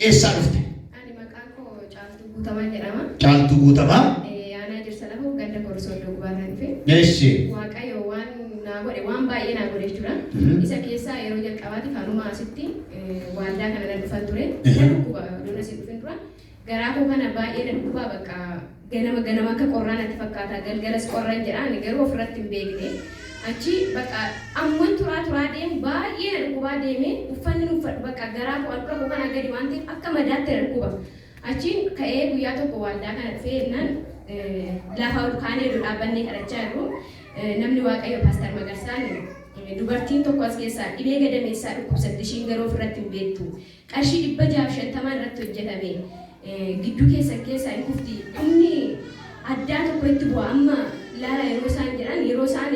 eessaa dhufte? Ani maqaan koo Caaltuu Guutamaa jedhama. Caaltuu Guutamaa. Aanaa Jirsa-Lafoo ganda Korsooddoo Gubaarraa dhufe. Eessi. Waaqayyo waan naa godhe waan baay'ee naa godhe jechuudha. Isa keessaa yeroo jalqabaati kanuma asitti waaldaa kana nan dhufan ture. Dhukkuba loon asii dhufin dura. Garaa koo kana baay'ee dhukkuba bakka ganama akka qorraan natti fakkaata. Galgalas qorraan jedha. Ani garuu ofirratti hin beekne. Achi bakka amman turaa deemu baay'ee dhukkubaa deemee uffanni uffadhu bakka garaa koo alqa koo kana gadi waan ta'eef akka madaatti dhukkuba. Achiin ka'ee guyyaa tokko waaldaa kana dhufee jennaan lafa kaanee dhaabbannee kadhachaa jirru. Namni Waaqayyo Paaster Magarsaan dubartiin tokko as keessaa dhibee gadameessaa dhukkubsatti ishiin garuu ofirratti hin beektu. Qarshii 650 irratti hojjetame. Gidduu keessaa hin kufti. Inni addaa tokko itti bu'a amma laala yeroo isaan jedhan yeroo isaan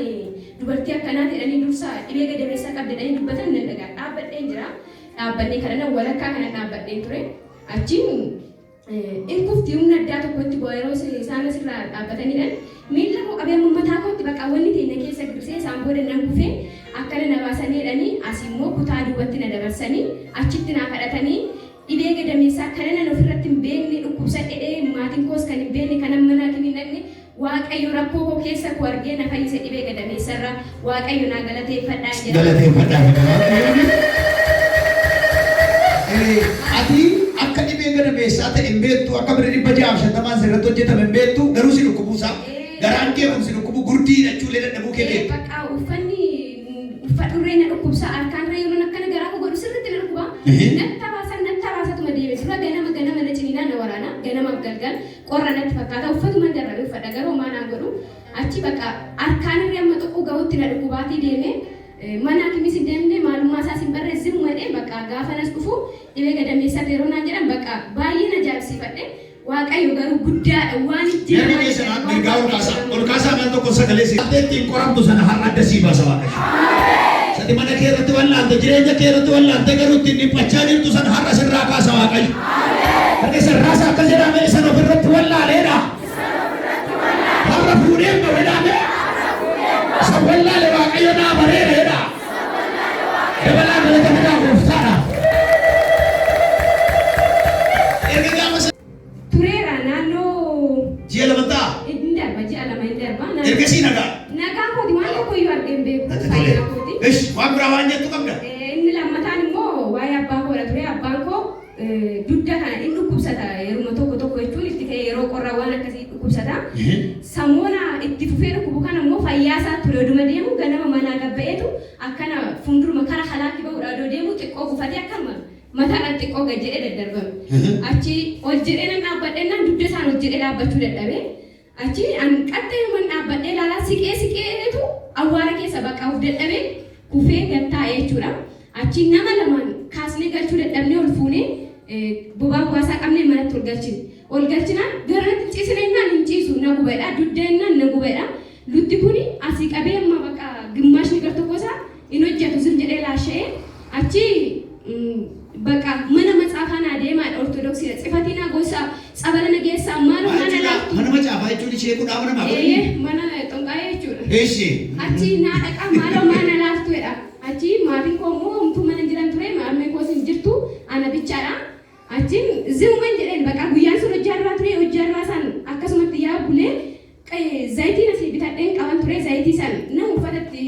dubartii akkanaa jedhanii dursa dhibee gadameessaa qabdi jedhanii dubbatan nan dhagaa dhaabbadheen jira. Dhaabbannee kana walakkaa kana dhaabbadheen ture. Achiin in kufti humna addaa tokko itti bu'a yeroo isaan asirraa dhaabbatanidhaan miila koo qabee mataa kootti bakka wanni teenya keessa girsee isaan booda nan kufee akkana na baasanii jedhanii as immoo kutaa duubatti na dabarsanii achitti naa kadhatanii dhibee gadameessaa kana nan ofirratti hin beekne dhukkubsadhee maatiin koos kan hin beekne kan amma naa hin dhaqne Waaqayyo rakkoo koo keessa koo argee na fayyise dhibee gadameessarraa Waaqayyo naa galateeffadhaa jedha. Galateeffadhaa. Ati akka dhibee gadameessaa ta'e hin beektu akka bira 650 sirratti hojjetame hin beektu garuu si dhukkubuusaa garaan kee kun si dhukkubu gurdii hidhachuulee dadhabuu kee beektu. Bakka uffanni uffadhurree na dhukkubsaa harkaan irra yeroo akkana garaa koo godhu sirriitti na dhukkuba. Natti baasatuma deeme dura ganama na ciniinaa na waraana ganamaaf galgal qorra natti fakkaata uffatuma darabee uffadha garuu maanaan godhu achi bakka harkaan irra amma tokko ga'utti na dhukkubaatii deeme. Mana kimis deemne maalummaa isaas hin barreessin madee bakka gaafa nas dhufu dhibee gadameessaa yeroo naan jedhan bakka baay'ee na jaabsifadhe Waaqayyo garuu guddaadha waan jedhamu. Namni sana mirgaa ol kaasaa kan tokko sagalee si atteettiin qoramtu sana har'a adda sii baasa Waaqayyo. Sadi mana kee irratti wallaalte jireenya kee irratti wallaalte garuu ittiin dhiphachaa jirtu sana har'a sirraa kaasa Waaqayyo. Har'a sirraa isaa akka jedhame isan ofirratti wallaaleedha. Har'a fuudhee bareedaame. Isa wallaale Waaqayyo naa bareedeedha. Dabalaa galata midhaa gooftaadha. Tureera naannoo ji'a lamantaa. Inni darba ji'a lama hin darba. Ergasii nagaa. Nagaa kooti waan tokko iyyuu argee hin beeku. Faayidaa kooti. Ish waan biraa waan jettu qabda. Inni lammataan immoo waa'ee abbaa koodha ture. Abbaan koo dugda kana inni dhukkubsata yeruma tokko jechuun itti ka'ee yeroo qorraa waan akkasii dhukkubsata. Sammuuna itti fufee dhukkubu kana immoo fayyaa isaa ture oduma deemu ganama manaa gabba'eetu akkana fuulduruma kara halaatti ba'uudha odoo deemu xiqqoo gufatee akkama mataadhaan xiqqoo gad jedhee daddarbame. Achi ol jedhee nan dhaabbadhee dugda isaan ol jedhee dhaabbachuu dadhabee achi an qaxxee man dhaabbadhee ilaalaa siqeetu awwaara keessa bakka of dadhabee kufee gad taa'ee jechuudha. Achi nama lamaan kaasnee galchuu dadhabnee ol fuunee bobaa isaa qabnee manatti ol galchinaan garanatti ciisneenyaan hin ciisu na gubeedha dugdeenyaan na gubeedha. Lutti kuni asii qabee amma bakka gimmaashni gar tokko isaa hin hojjetu sin jedhee laasha'ee achi bakka mana matsaafaa naa deemaadha ortodoksiidha xifatina gosa tsabala nageessaa maaloo mana laaftu. Mana matsaafaa jechuun ishee kun dhaabana maa godhu? Mana xonqaayee jechuudha. Eessi. Achi naa dhaqa maaloo mana laaftuudha. Achi maatiin koo immoo homtuu mana jiran ture maamee koos hin jirtu ana bichaadha. Achiin zimuman jedheen bakka guyyaan sun hojjaarraa ture hojjaarraa san akkasumatti yaa bulee zayitiin asii bitadheen qaban ture zayitii san nama uffatatti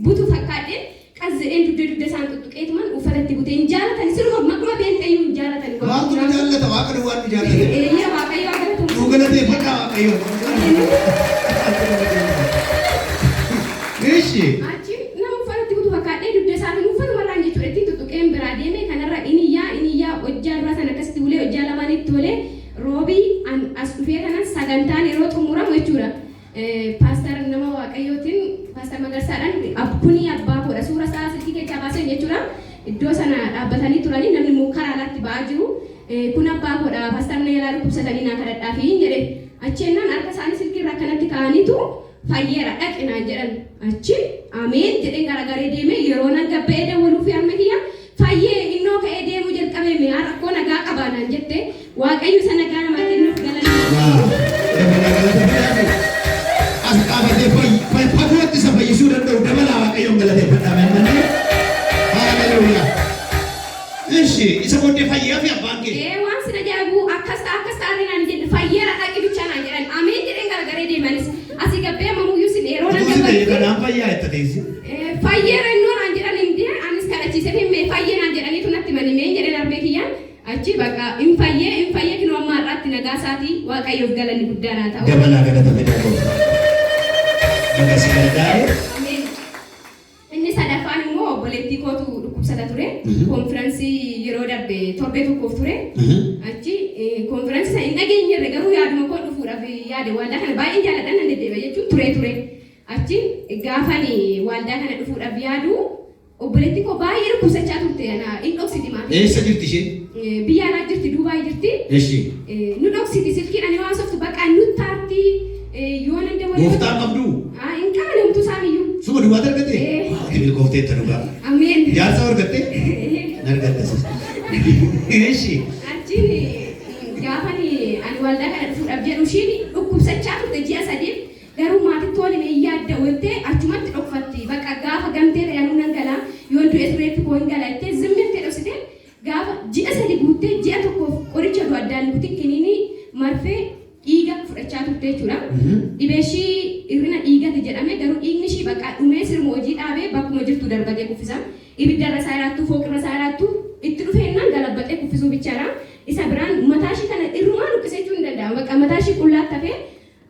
butu fakkaadheen qazzedheen dugda isaan tuttuqeetuman uffatatti buteen jaalatan siruma maquma beenxeeyyuu hin jaalatan. Waan kun jaallata Waaqayyo waan nu jaallate. Eeyyaa Waaqayyo Waaqayyo. Nu galateeffadhaa Waaqayyo. Eessi. Achi nama uffatatti butu fakkaadhee dugda isaatiin uffatumarraan jechuudha ittiin tuttuqeen biraa deeme kanarra iniyyaa hojjaarraa san akkasitti ulee hojjaa lamaanitti tolee roobii as dhufee kanan sagantaan yeroo xumuramu jechuudha. Paaster nama Waaqayyootiin Paaster Magarsaadhaan kunii abbaa koodha suura isaa silkii keessaa baasan jechuudha. Iddoo sana dhaabbatanii turanii namni immoo karaa alaatti ba'aa jiru. Kun abbaa koodha Paaster Neelaa dhukkubsatanii naa kadhadhaa fi jedhe. Achi ennaan harka isaanii silkii irraa akkanatti kaa'aniitu fayyeera dhaqinaan jedhan. Achi ameen jedheen garagaree deemee yeroo nan gabba'ee dawwaluuf harma kiyya fayyee innoo ka'ee deemuu jalqabee mi'a rakkoo nagaa qabaanaan jette Waaqayyo isa nagaa namaa kennuuf as dhaabatee fagootti isa fayyisuu danda'u dabalaa Waaqayyoon galateeffadhaa. Haleluuyaa. Ishi isa booddee fayyaa fi abbaan waanke. Waan sina jaabu akkas taareen ani jedhe fayyeera dhaqi bichaa naan jedhan ameen jedheen garagalee deemanis asii gabbee mamuyyuu sin yeroo na Tuusi ta'e kanaan fayyaa itti teessi. fayyeera innoo naan jedhan himdee anis kadhachiisee himmee fayyee naan jedhaniitu natti manimee jedhe darbee kiyyaan achi baqa hin fayyee kinoo ammaa irraatti nagaa isaatii waaqayyoof galanni guddaa naa ta'u. Dabalaa galata fidaa ta'u. Bakka si gargaare. Inni sadaffaan immoo obboleettii kootu dhukkubsata ture. Konfiraansii yeroo darbe torbee tokkoof ture. Achi konfiraansii sana hin dhageenyerre garuu yaaduma koo dhufuudhaaf yaade waldaa kana baay'ee jaalladhan nan deddeebi'a jechuun ture. Achi gaafani waldaa kana dhufuudhaaf yaadu obboleettii koo baay'ee dhukkubsachaa turte hin dhoksiti maatii. Eessa jirti isheen? Biyya alaa jirti Duubaay jirti. Eshi. Nu dhoksiti silkiin ani waan softu bakka nutti taarti yoo nan dabalee. Gooftaan qabdu. Hin qabne homtuu isaaniyyuu. Suma duwwaatu argatte? Haati milkooftee itti dhugaa. Ameen. Jaarsa argatte? Argatte. Eshi. Achiin gaafani ani waldaa kana dhufuudhaaf jedhu ishiin dhukkubsachaa turte ji'a sadiif garuu maatitti waliin hin yaadda wantee achumatti dhokfatti bakka gaafa gamtee ta'anuu nan galaa yoo du'e tureetti koo hin galaa jettee zimmettee dhoksitee gaafa ji'a sadi guuttee ji'a tokkoof qoricha addaan guutiin kiniinii marfee dhiiga fudhachaa turte jechuudha. Dhibee ishii hir'ina dhiigati jedhame garuu dhiigni ishii bakka dhumee sirma hojii dhaabee bakkuma jirtu darbatee kuffisa. Ibiddarra isaa jiraattu fooqirra isaa jiraattu itti dhufeennaan galabbatee kuffisuu bichaadha. Isa biraan mataa ishii kana irrumaa nuqqisechuu hin danda'amu. Bakka mataa ishii qullaatti hafee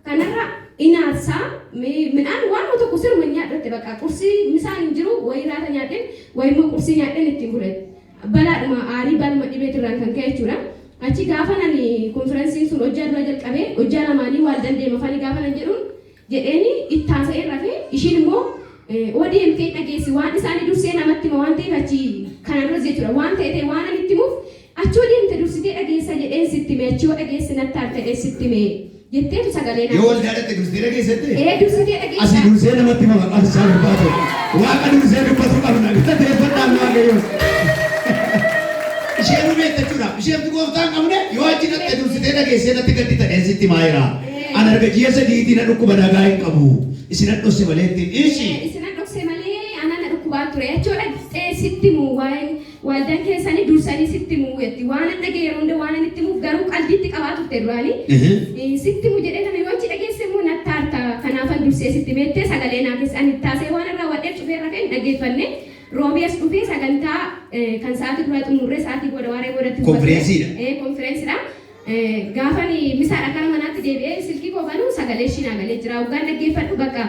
kanarra inaarsaa midhaan waan tokko sirma nyaadhatte bakka qursii misaan hin jiru wayii raata nyaadheen wayimmoo qursii nyaadheen ittiin bulan. Balaadhuma aarii balma dhibeetirraan kan ka'e jechuudha. Achi gaafa nani konfiraansiin sun hojjaa dura jalqabee hojjaa lamaanii waldaan deema fani gaafa nan jedhuun jedheeni itti haasa'ee rafee ishiin immoo ODMT dhageessi waan isaanii dursee namatti hima waan ta'eef achi kana dura jechuudha waan ta'e waan ani itti himuuf achi ODMT dursitee dhageessa jedheen sitti hime achi yoo dhageessi natti harkadhee sitti hime jetteetu sagalee Yoo waldaa dhatte dursitee dhageessette? dursitee dhageessa. Asii dursee namatti hima maqaan isaa barbaadu. Waaqa dursee dubbatu qabna. Galateeffadhaan waaqayyo. Isheen hubeette jechuudha. Isheen gooftaan qabne yoo achi dhatte dursitee dhageessee natti gaddi ta'ee sitti maayira. An arga ji'a sadiitii na dhukkuba nagaa hin qabu. Isin dhokse malee ittiin dhiisi. Isin dhokse malee ana na dhukkubaa ture jechuudha. Sitti muu waldaan keessanii dursanii sitti muu jetti. Waan an dhagee yeroo hunda waan an itti muuf garuu qalbiitti qabaa turte duraanii. Sitti muu jedhee nama yoo achi dhageesse immoo natti harta kanaafan dursee sitti meettee sagalee naa keessa ani taasee waan irraa wadhee cufee rafee dhaggeeffanne. Roobias dhufee sagantaa kan sa'aatii dura xumurree sa'aatii booda waaree boodatti konfireensiidha. Konfireensiidha. Gaafani misaadha kan manaatti deebi'ee silkii koo banuu sagalee ishii naa galee jira. Waggaan dhaggeeffadhu bakka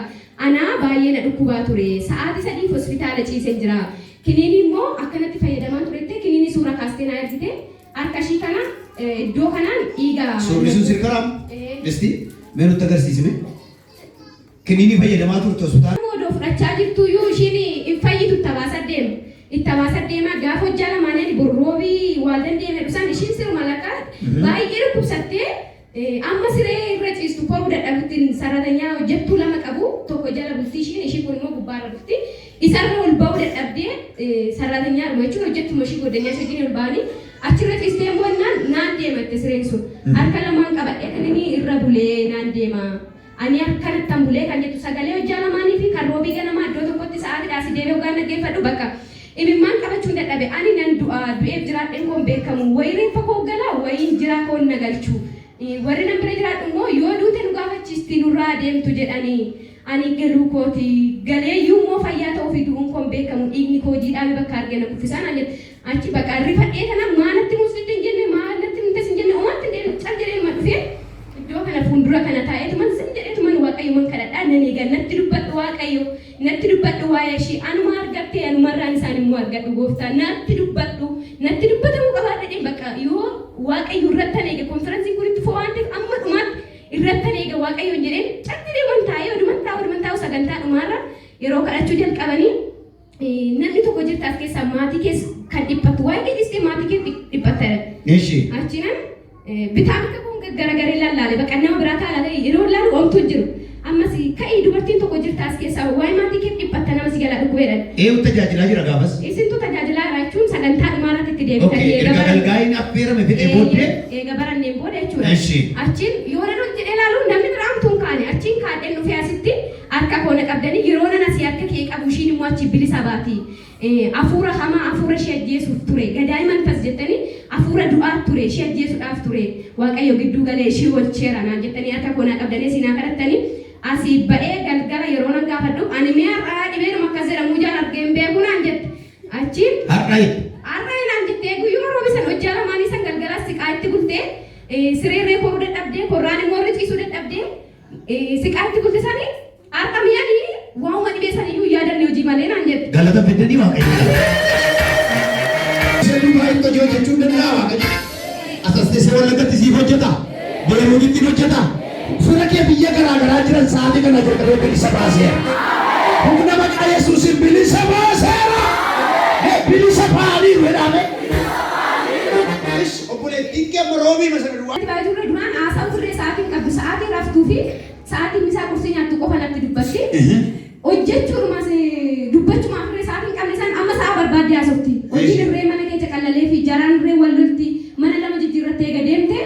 anaa baay'ee na dhukkubaa ture. Sa'aatii sadiif hospitaala ciisee jira. Kiniini immoo akkanatti fayyadamaa turette kiniini suura kaastee naa ergite harka ishii kana iddoo kanaan dhiiga. Suurri sun sirkaraam? Esti mee nutti agarsiisime? Kiniini fayyadamaa turte hospitaala? Moodoo fudhachaa jirtuyyuu ishiin hin fayyitu itti hawaasa deema gaafa hojjaa lamaanii borroobii waldaan deeme dhusaan ishiin sirma laqaa baay'ee dhukkubsattee amma siree irra ciistu koruu dadhabuttiin saratanyaa hojjettuu lama qabu tokko jala bultii ishii kun immoo gubbaarra bulti isarra ol ba'uu dadhabdee saratanyaa dhuma jechuun hojjettuma ishii godhanii asii ol ba'anii achirra ciistee immoo naan deematte sireen sun harka lamaan qabadhee kan inni irra bulee naan deema. Ani akkanatti ambulee kan jettu sagalee hojjaa lamaanii fi kan roobii ganamaa iddoo tokkotti sa'aatiidhaa si deebi'ee hoggaan dhaggeeffadhu bakka imimmaan qabachuun dadhabe ani nan du'eef jiraadheen koon beekamu wayii reeffa koo galaa wayiin jiraa koon na galchu warri nan bira jiraadhu immoo yoo duute nu gaafachiisti nurraa deemtu jedhanii ani galuu kooti galeeyyuu immoo fayyaa ta'uu fi du'uun koon beekamu dhiigni koo jiidhaame bakka argee na kuffisaan achi bakka rifadhee kana maalatti muslitti hin jenne maalatti mintas hin jenne omaatti hin cal jedhee ma dhufee iddoo kana fuuldura kana taa'eetuman sin jedheetuman waaqayyo man kadhadhaa nan eega natti dubbadhu waaqayyo natti dubbadhu waa'ee ishii anuma argattee anumarraan isaan immoo argadhu gooftaa natti dubbatamuu qabaadhadhee bakka yoo waaqayyo irratti eega konfiraansiin kun itti fo'aan ta'e amma dhumaatti irratti eega waaqayyo jedheen callee wantaa'ee oduman taa'u sagantaa dhumaarra yeroo kadhachuu jalqabanii namni tokko jirta as keessaa maatii keessa kan dhiphatu waa'ee keessi maatii keessa dhiphatta. Achinan bitaa bakka kun garagalee lallaale bakka nama biraa taa'aa yeroo laalu oomtu jiru. Ammas ka'ii dubartiin tokko jirta as keessaa waa'ee maatii keessa dhiphatta nama si galaa dhukkubeedhaan. Tajaajilaa jira gaafas? Isintu tajaajilaa jira jechuun sagantaa dhumaarratti itti deebitanii erga galgaa'iin affeerame fedhee booddee? Eega baranneen booda jechuudha. Achiin yoo nan jedhee ilaalu namni biraamtuun kaane achiin kaadheen dhufee asitti harka koona qabdanii yeroo nan asii harka kee qabu ishiin immoo achi bilisa baati. Afuura hamaa afuura ishee ajjeesuuf ture gadaa'iman tas jettanii afura du'aat ture ishee ajjeesuudhaaf ture waaqayyo gidduu galee ishee olcheera naan jettanii harka koonaa qabdanii siinaa kadhattanii asii ba'ee galgala yeroo nan gaafadhu ani mee har'aa dhibeenuma akkas jedhamu jaan argeen beeku naan jette achiin har'aa naan jettee guyyuma roobisan hojjaa lamaanii san galgala siqaa itti bultee sireerree koruu dadhabdee korraan immoo irra ciisuu dadhabdee siqaa itti bulte sanii har'a mi'anii waa'uma dhibee saniyyuu yaadanne hojii malee naan jette. Galata fidanii waaqayyo. Duuba itti hojii hojjechuun danda'a waaqayyo. Asas teessee wallagatti siif hojjeta. Deemuu ittiin hojjeta. Fira kee biyya garaagaraa jiran sa'aatii kana jalqabee bilisa baaseera. Humna maqaa Yesuusiin bilisa baaseera. Bilisa baaniiru jedhame. Obboleettiin kee moroobii masa duwwaa. Baay'ee duraan haasa'u turre sa'aatiin qabdu sa'aatii raftuu fi sa'aatiin misaa kursii nyaattu qofa natti dubbatti. Hojjechuudhumas dubbachumaaf turre sa'aatiin qabne san amma sa'a barbaadde haasofti. Hojiin irree mana keessa qallalee fi jaraan irree wal lolti mana lama jijjiirrattee gadeemte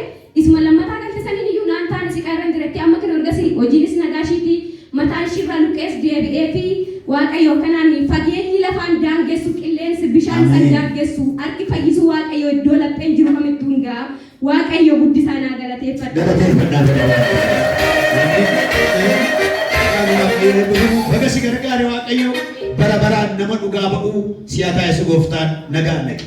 isuma lammataa galte saniin iyyuu naan taane si qarran jiratti amma kan ergasii hojiinis nagaashiiti mataan ishirraa luqqees deebi'ee fi waaqayyo kanaan fageenyi lafaan daangessu qilleensi bishaan san daangessu harki fayyisu waaqayyo iddoo lapheen jiru kamittuu hin ga'a waaqayyo guddisaa naa galateeffadha. Baga si gargaare waaqayyo bara baraan nama dhugaa ba'uu siyataa isa gooftaan nagaan naqe.